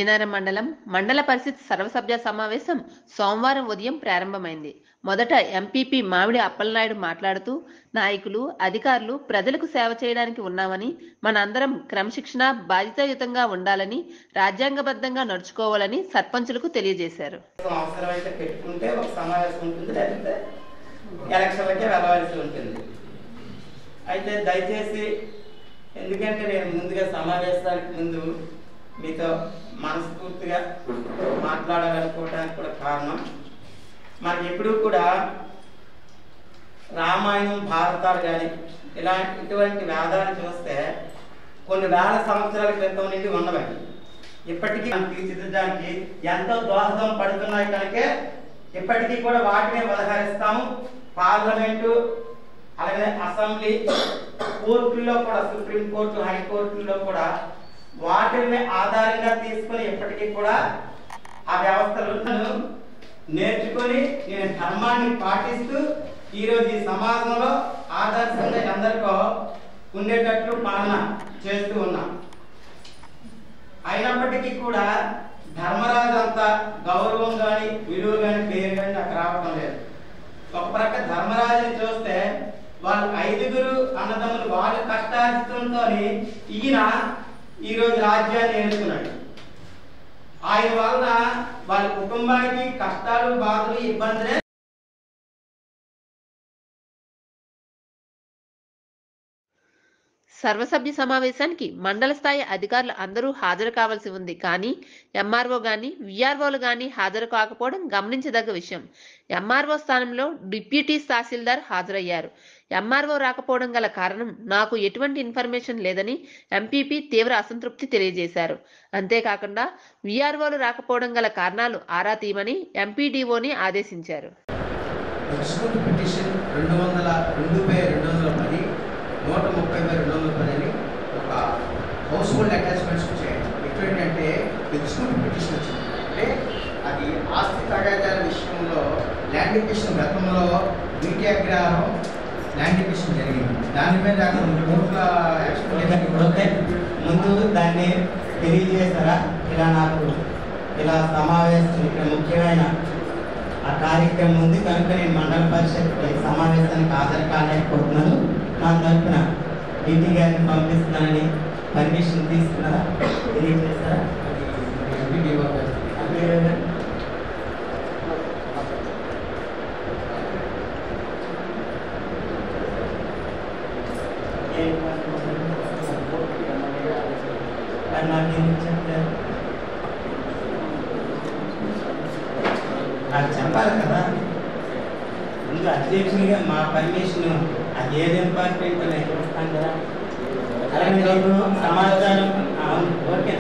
విజయనగరం మండల పరిషత్ సర్వసభ్య సమావేశం సోమవారం ఉదయం ప్రారంభమైంది. మొదట ఎంపీపీ మామిడి అప్పలనాయుడు మాట్లాడుతూ, నాయకులు, అధికారులు ప్రజలకు సేవ చేయడానికి ఉన్నామని, మనందరం క్రమశిక్షణ, బాధ్యతాయుతంగా ఉండాలని, రాజ్యాంగబద్ధంగా నడుచుకోవాలని సర్పంచులకు తెలియజేశారు. అవసరమైతే పెట్టుకుంటే ఒక సమావేశం ఉంటుంది, లేకపోతే ఎలక్షన్లకే వెళ్ళవలసి ఉంటుంది. అయితే దయచేసి, ఎందుకంటే నేను ముందుగా సమావేశానికి ముందు మీతో మనస్ఫూర్తిగా మాట్లాడాలనుకోవడానికి కూడా కారణం, మనకి ఎప్పుడూ కూడా రామాయణం, భారతాలు కానీ ఇటువంటి వేదాలు చూస్తే కొన్ని వేల సంవత్సరాల క్రితం నుండి ఉన్నవండి. ఇప్పటికీ మనం తీర్చిదిద్దడానికి ఎంతో దోహదం పడుతున్నాయి కనుకే ఇప్పటికీ కూడా వాటినే ఉదహరిస్తాము. పార్లమెంటు, అలాగే అసెంబ్లీ, కోర్టుల్లో కూడా, సుప్రీంకోర్టు, హైకోర్టుల్లో కూడా వాటిని ఆధారంగా తీసుకుని ఇప్పటికీ కూడా ఆ వ్యవస్థలను నేర్చుకొని నేను ధర్మాన్ని పాటిస్తూ ఈరోజు ఈ సమాజంలో ఆదర్శంగా అందరికీ ఉండేటట్లు పాలన చేస్తూ ఉన్నాం. అయినప్పటికీ కూడా ధర్మరాజు అంత గౌరవం కానీ, విలువ కానీ, పేరు కానీ నాకు రావడం లేదు. ఒక ప్రక్క ధర్మరాజుని చూస్తే వాళ్ళు 5 అన్నదమ్ములు వాళ్ళ కష్టార్జితంతో ఈయన ఈరోజు రాజ్యాన్ని ఏలుతున్నాడు. ఆయన వలన వాళ్ళ కుటుంబానికి కష్టాలు, బాధలు, ఇబ్బందులే. సర్వసభ్య సమావేశానికి మండల స్థాయి అధికారులు అందరూ హాజరు కావాల్సి ఉంది. కానీ ఎంఆర్ఓ గాని, విఆర్ఓలు గాని హాజరు కాకపోవడం గమనించదగ్గ విషయం. ఎంఆర్ఓ స్థానంలో డిప్యూటీ తహసీల్దార్ హాజరయ్యారు. ఎంఆర్ఓ రాకపోవడం గల కారణం నాకు ఎటువంటి ఇన్ఫర్మేషన్ లేదని ఎంపీపీ తీవ్ర అసంతృప్తి తెలియజేశారు. అంతేకాకుండా విఆర్ఓలు రాకపోవడం గల కారణాలు ఆరా తీయమని ఎంపీడీఓని ఆదేశించారు. పిటిషన్ 200/210 130/210 అని ఒక హౌస్ హోల్డ్ అటాచ్మెంట్స్ వచ్చాయి. ఎటువంటి ఎగ్జిక్యూటివ్ పిటిషన్ వచ్చింది అంటే అది ఆస్తి తగాదాల విషయంలో ల్యాండ్ ఎక్విజిషన్, గతంలో వీటి అగ్రహారం ల్యాండ్ ఎక్విజిషన్ జరిగింది. దాని మీద అక్కడ 2 కోట్ల ముందు దాన్ని తెలియజేశారా? నాకు ఇలా సమావేశం ఇక్కడ ముఖ్యమైన ఆ కార్యక్రమం ఉంది కనుక నేను మండల పరిషత్ సమావేశానికి హాజరు కాలేకపోతున్నాను. నా తరఫున డిటి గారిని పంపిస్తున్నానని పర్మిషన్ తీసుకున్నారా? తెలియజేస్తారా? నాకు చెప్పాలి కదా ముందు అధ్యక్షునిగా మా పర్మిషన్ అది ఏ డిపార్ట్మెంట్ నేను చూస్తాను కదా. అలాగే నేను సమాచారం ఓకే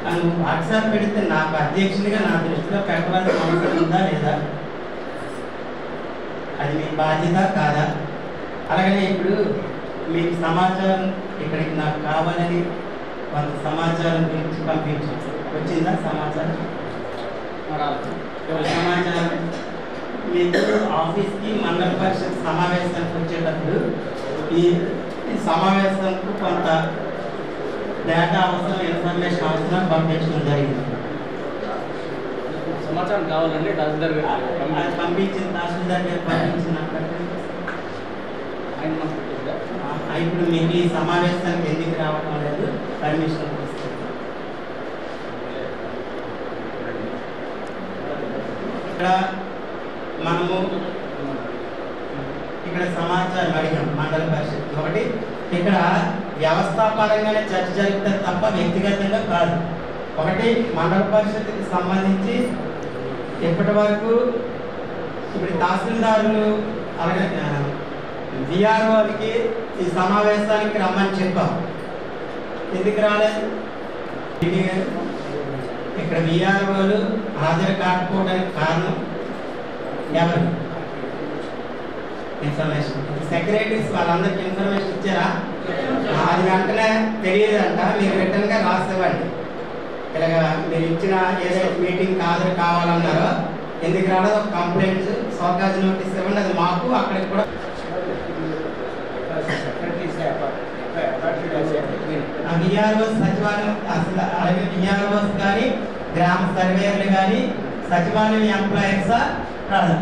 నన్ను వాట్సాప్ పెడితే నాకు అధ్యక్షునిగా నా దృష్టిలో పెట్టవలసిన అవసరం ఉందా లేదా? అది మీ బాధ్యత కాదా? అలాగనే ఇప్పుడు మీకు సమాచారం ఇక్కడికి నాకు కావాలని కొంత సమాచారం గురించి పంపించాను. వచ్చిందా సమాచారం? సమాచారం మీకు ఆఫీస్కి మండల పరిషత్ సమావేశానికి వచ్చేటప్పుడు ఈ సమావేశానికి కొంత డేటా అవసరం, ఇన్ఫర్మేషన్ అవసరం పంపించడం జరిగింది. సమాచారం కావాలండి తహసీల్దార్ గారు పంపించిన తహసీల్దార్ గారు పంపించినప్పటికీ ఇప్పుడు మీకు ఈ సమావేశానికి ఎందుకు రావడం లేదు? పర్మిషన్ ఇక్కడ మనము ఇక్కడ సమాచారం అడిగాం మండల పరిషత్. ఒకటి ఇక్కడ వ్యవస్థాపరంగానే చర్చ జరుగుతుంది తప్ప వ్యక్తిగతంగా కాదు. ఒకటి మండల పరిషత్కి సంబంధించి ఇప్పటి వరకు ఇప్పుడు తహసీల్దారులు అలాగే విఆర్ఓలకి ఈ సమావేశానికి రమ్మని చెప్పాం. ఎందుకు రాలేదు? ఇక్కడ విఆర్ఓలు హాజరు కాకపోవడానికి కారణం ఎవరు? ఇన్ఫర్మేషన్ సెక్రటరీస్ వాళ్ళందరికీ ఇన్ఫర్మేషన్ ఇచ్చారా? అది వెంటనే తెలియదంట, మీరు రిటర్న్గా రాసివ్వండి. ఇలాగ మీరు ఇచ్చిన ఏదైతే మీటింగ్ హాజరు కావాలన్నారో ఎందుకు రాలేదు ఒక కంప్లైంట్ సోకాజ్ నోటీస్ ఇవ్వండి. అది మాకు అక్కడికి కూడా విఆర్ఓస్ సచివాలయం అసలు అలాగే విఆర్ఓస్ కానీ గ్రామ సర్వేయర్లు కానీ సచివాలయం ఎంప్లాయీసా కాదా?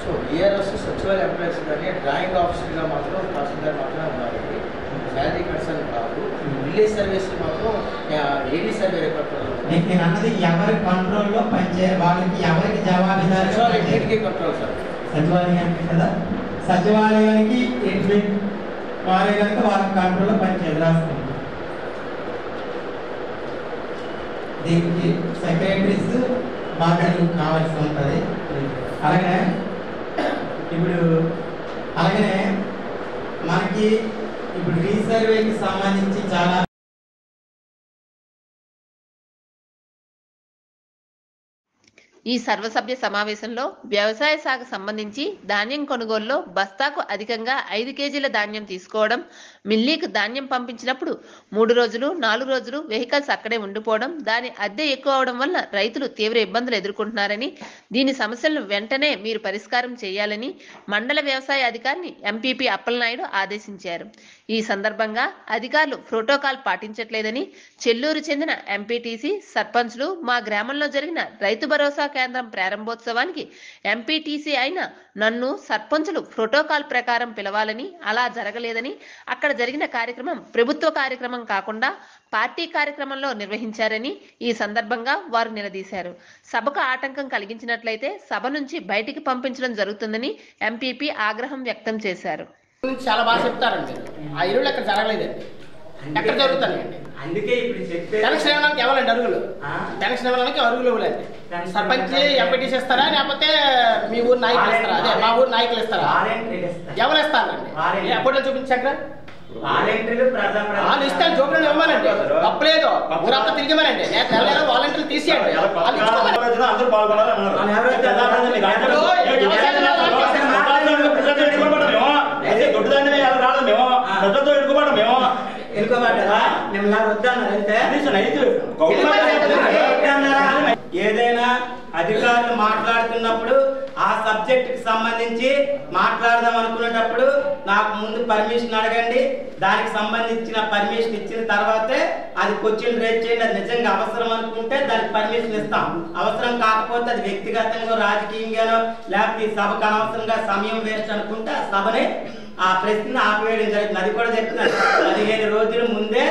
సో విఆర్ఓస్ సచివాలయ ఎంప్లాయీస్ కానీ డ్రాయింగ్ ఆఫీసర్గా మాత్రం తహసీల్దార్ మాత్రమే ఉన్నారు. శాలరీ కన్సర్న్ కాదు. విలేజ్ సర్వీస్ మాత్రం ఏడీ సర్వే కంట్రోల్. నేను అన్నది ఎవరి కంట్రోల్లో పనిచేయాలి, వాళ్ళకి ఎవరికి జవాబుదారీ కంట్రోల్ సార్ సచివాలయానికి కదా. సచివాలయానికి వారే కనుక వాళ్ళ కంట్రోల్లో పనిచేయాలి రాస్తుంది. దీనికి సెక్రటరీస్ బాగా కావాల్సి ఉంటుంది. అలాగే అలాగనే మనకి ఇప్పుడు రీసర్వేకి సంబంధించి చాలా ఈ సర్వసభ్య సమావేశంలో వ్యవసాయ శాఖకు సంబంధించి ధాన్యం కొనుగోలులో బస్తాకు అధికంగా 5 కేజీల ధాన్యం తీసుకోవడం, మిల్లీకి ధాన్యం పంపించినప్పుడు 3 రోజులు 4 రోజులు వెహికల్స్ అక్కడే ఉండిపోవడం, దాని అద్దె ఎక్కువ అవడం వల్ల రైతులు తీవ్ర ఇబ్బందులు ఎదుర్కొంటున్నారని, దీని సమస్యలను వెంటనే మీరు పరిష్కారం చేయాలని మండల వ్యవసాయ అధికారిని ఎంపీపీ అప్పలనాయుడు ఆదేశించారు. ఈ సందర్భంగా అధికారులు ప్రోటోకాల్ పాటించట్లేదని, చెల్లూరు చెందిన ఎంపీటీసీ సర్పంచ్లు మా గ్రామంలో జరిగిన రైతు భరోసా కేంద్రం ప్రారంభోత్సవానికి ఎంపీటీసీ అయిన నన్ను సర్పంచులు ప్రోటోకాల్ ప్రకారం పిలవాలని, అలా జరగలేదని, అక్కడ జరిగిన కార్యక్రమం ప్రభుత్వ కార్యక్రమం కాకుండా పార్టీ కార్యక్రమంలో నిర్వహించారని ఈ సందర్భంగా వారు నిలదీశారు. సభకు ఆటంకం కలిగించినట్లయితే సభ నుంచి బయటికి పంపించడం జరుగుతుందని ఎంపీపీ ఆగ్రహం వ్యక్తం చేశారు. చాలా బాగా చెప్తారండి. ఆ ఇరువులు ఎక్కడ జరగలేదండి, ఎక్కడ జరుగుతానండి. అందుకే ఇప్పుడు చెప్పే టెన్షన్ ఇవ్వడానికి ఎవరండి అరుగులు, టెన్షన్ ఇవ్వడానికి అరుగులు ఇవ్వలేదు. సర్పంచ్ ఎంపీటీసీ ఇస్తారా లేకపోతే మీ ఊరు నాయకులు ఇస్తారా? అదే మా ఊరు నాయకులు ఇస్తారా? ఎవరు ఇస్తారండి? ఫోటోలు చూపించాక వాళ్ళు ఇస్తే జోబులు ఇవ్వాలండి, తప్పలేదు. ఊరంతా తిరిగిమనండి, వాలంటీర్లు తీసేయండి. ఏదైనా అధికారులు మాట్లాడుతున్నప్పుడు ఆ సబ్జెక్ట్ కి సంబంధించి మాట్లాడదాం అనుకునేటప్పుడు నాకు ముందు పర్మిషన్ అడగండి. దానికి సంబంధించిన పర్మిషన్ ఇచ్చిన తర్వాతే అది క్వశ్చన్ రేజ్ చేయండి. అది నిజంగా అవసరం అనుకుంటే దానికి పర్మిషన్ ఇస్తాం. అవసరం కాకపోతే అది వ్యక్తిగతంగా రాజకీయంగానో లేకపోతే ఈ సభకు అనవసరంగా సమయం వేస్ట్ అనుకుంటే ఆ సభని ఆ ప్రశ్న ఆపివేయడం జరుగుతుంది. అది కూడా చెప్తున్నాను, 15 రోజుల ముందే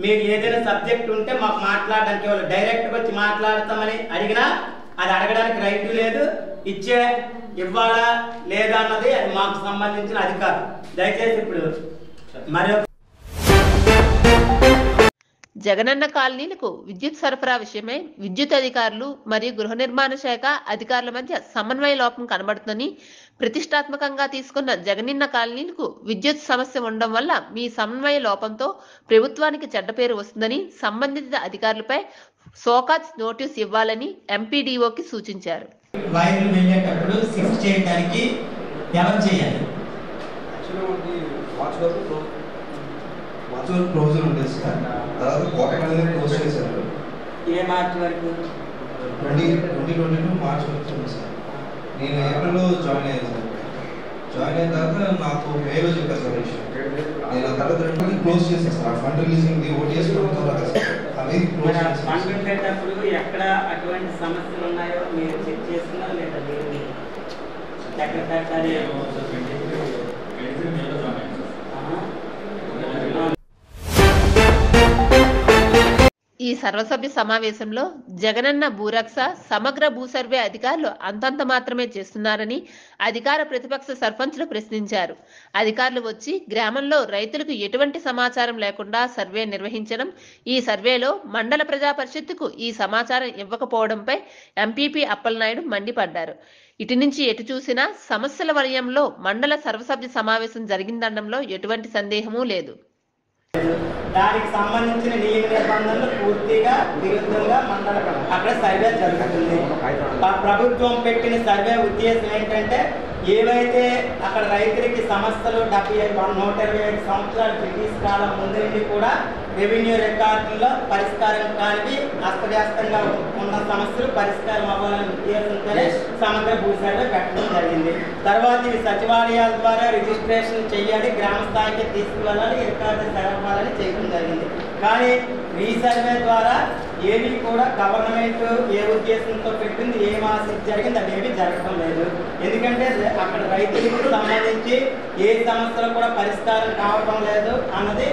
మీరు ఏదైనా సబ్జెక్ట్ ఉంటే మాకు మాట్లాడడానికి వాళ్ళు డైరెక్ట్గా వచ్చి మాట్లాడతామని అడిగినా అది అడగడానికి రైట్ లేదు. ఇవ్వాలా లేదా అన్నది అది మాకు సంబంధించిన అధికారం. దయచేసి ఇప్పుడు మరి జగనన్న కాలనీలకు విద్యుత్ సరఫరా విషయమై విద్యుత్ అధికారులు మరియు గృహ నిర్మాణ శాఖ అధికారుల మధ్య సమన్వయ లోపం కనబడుతుందని, ప్రతిష్టాత్మకంగా తీసుకున్న జగనన్న కాలనీలకు విద్యుత్ సమస్య ఉండడం వల్ల మీ సమన్వయ లోపంతో ప్రభుత్వానికి చెడ్డ పేరు వస్తుందని సంబంధిత అధికారులపై సోకాజ్ నోటీస్ ఇవ్వాలని ఎంపీడీఓకి సూచించారు. వైర్లు వెళ్ళేటప్పుడు షిఫ్ట్ చేయడానికి ఎవరు చేయాలి? క్లోజర్ ఉంటుంది సార్. తర్వాత వాటర్ అనేది క్లోజ్ చేశారు. ఏ మార్చి వరకు? 2022 మార్చ్ వరకు ఉంది సార్. నేను ఏప్రిల్లో జాయిన్ అయ్యాను సార్. జాయిన్ అయిన తర్వాత నాకు మేలో చెప్పారు సార్ విషయం. నేను తర్వాత 2 క్లోజ్ చేశాను సార్. ఫండ్ రిలీజింగ్ ఓటీఎస్ అవి క్లోజ్ చేశాను. ఫండ్ ఉండేటప్పుడు ఎక్కడ అటువంటి సమస్యలు ఉన్నాయో మీరు చెక్ చేసుకున్నారా లేదా? ఈ సర్వసభ్య సమావేశంలో జగనన్న భూరక్ష సమగ్ర భూ సర్వే అధికారులు అంతంత మాత్రమే చేస్తున్నారని అధికార ప్రతిపక్ష సర్పంచ్లు ప్రశ్నించారు. అధికారులు వచ్చి గ్రామంలో రైతులకు ఎటువంటి సమాచారం లేకుండా సర్వే నిర్వహించడం, ఈ సర్వేలో మండల ప్రజా పరిషత్తుకు ఈ సమాచారం ఇవ్వకపోవడంపై ఎంపీపీ అప్పలనాయుడు మండిపడ్డారు. ఇటు నుంచి ఎటు చూసినా సమస్యల వలయంలో మండల సర్వసభ్య సమావేశం జరిగిందనడంలో ఎటువంటి సందేహమూ లేదు. దానికి సంబంధించిన నియమ నిబంధనలు పూర్తిగా విరుద్ధంగా అక్కడ సర్వే జరుగుతుంది. ప్రభుత్వం పెట్టిన సర్వే ఉద్దేశం ఏంటంటే ఏవైతే అక్కడ రైతులకి సమస్యలు 125 సంవత్సరాల బ్రిటిష్ కాలం ముందు నుండి కూడా రెవెన్యూ రికార్డుల్లో పరిష్కారం కానివి అస్తవ్యస్తంగా ఉన్న సమస్యలు పరిష్కారం అవ్వాలనే ఉద్దేశంతోనే సమగ్ర భూ సర్వే పెట్టడం జరిగింది. తర్వాత ఇవి సచివాలయాల ద్వారా రిజిస్ట్రేషన్ చేయాలి, గ్రామ స్థాయికి తీసుకువెళ్ళాలి, రికార్డు జరపాలని చేయడం జరిగింది. కానీ రీసర్వే ద్వారా ఏవి కూడా గవర్నమెంట్ ఏ ఉద్దేశంతో పెట్టింది, ఏం ఆశించి జరిగింది అది ఏమీ జరగడం లేదు. ఎందుకంటే అక్కడ రైతులకు సంబంధించి ఏ సమస్యలు కూడా పరిష్కారం కావటం లేదు అన్నది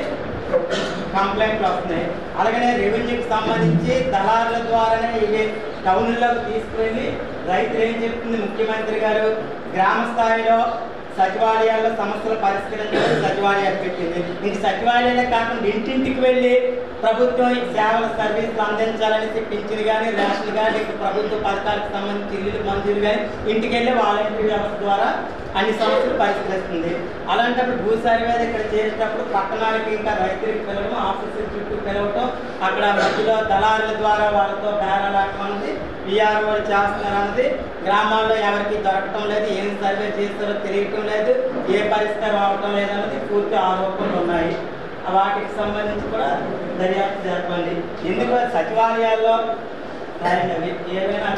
కంప్లైంట్లు వస్తున్నాయి. అలాగనే రెవెన్యూకి సంబంధించి దళారుల ద్వారానే ఇవి టౌన్లోకి తీసుకువెళ్ళి రైతులు ఏం చెప్తుంది, ముఖ్యమంత్రి గారు గ్రామ స్థాయిలో సచివాలయాల్లో సమస్యలు పరిష్కరించాలని సచివాలయాలు పెట్టింది. ఇంక సచివాలయాలే కాకుండా ఇంటింటికి వెళ్ళి ప్రభుత్వం ఈ సేవల సర్వీసులు అందించాలని పింఛను కానీ రేషన్ కానీ ప్రభుత్వ పథకాలకు సంబంధించి ఇల్లు మంజూరు కానీ ఇంటికి వెళ్ళి వాలంటీర్ వ్యవస్థ ద్వారా అన్ని సమస్యలు పరిష్కరిస్తుంది. అలాంటప్పుడు భూ సర్వే ఇక్కడ చేసేటప్పుడు పట్టణానికి ఇంకా రైతులకు పిలవడం, ఆఫీసుల చుట్టూ పిలవటం, అక్కడ మధ్యలో దళారుల ద్వారా వాళ్ళతో బేరాలాడటం అనేది విఆర్ఓ చేస్తున్నారు అన్నది గ్రామాల్లో ఎవరికి దొరకటం లేదు. ఏం సర్వే చేస్తారో తెలియటం లేదు, ఏ పరిష్కారం అవటం లేదన్నది పూర్తి ఆరోపణలు ఉన్నాయి. వాటికి సంబంధించి కూడా దర్యాప్తు జరపండి. ఎందుకు సచివాలయాల్లో ఏమైనా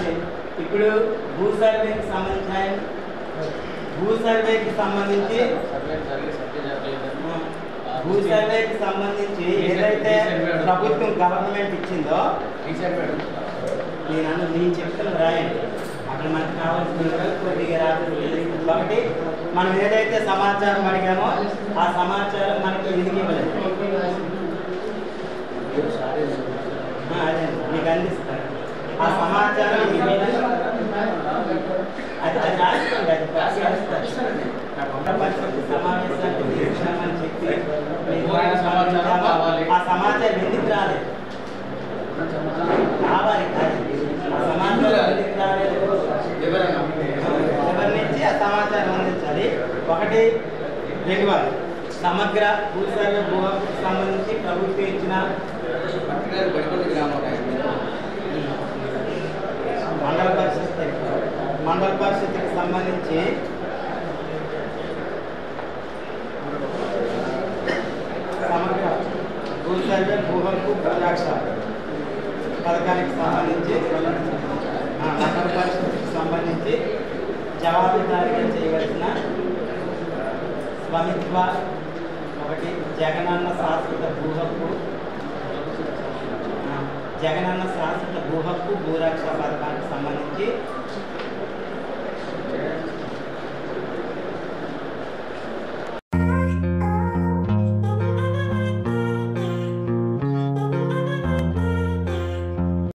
ఇప్పుడు భూ సర్వేకి సంబంధించి ఏదైతే ప్రభుత్వం గవర్నమెంట్ ఇచ్చిందో నేను చెప్తాను రాయండి. అక్కడ మనకు కావాల్సిన కొద్దిగా రాత్రి కాబట్టి మనం ఏదైతే సమాచారం అడిగామో ఆ సమాచారం మనకి ఎందుకు ఇవ్వలేదు, అదే మీకు అందిస్తారు. ఆ సమాచారం సమావేశాన్ని చెప్పి ఆ సమాచారం ఎందుకు రాలేదు, కావాలి ఆ సమాచారం ఎందుకు రాలేదు వివరించి ఆ సమాచారం అందించాలి. ఒకటి రెగ్యులర్ సమగ్ర భూ సర్వే భూ హక్కుకు సంబంధించి ప్రభుత్వం ఇచ్చిన మండల పరిషత్కి సంబంధించి సమగ్ర భూ సర్వే భూ హక్కు భూరాక్ష పథకానికి సంబంధించి మండల పరిషత్కి సంబంధించి జవాబుదారీగా చేయవలసిన స్వామిత్వ ఒకటి జగనన్న శాశ్వత భూ హక్కు భూరక్ష పథకానికి సంబంధించి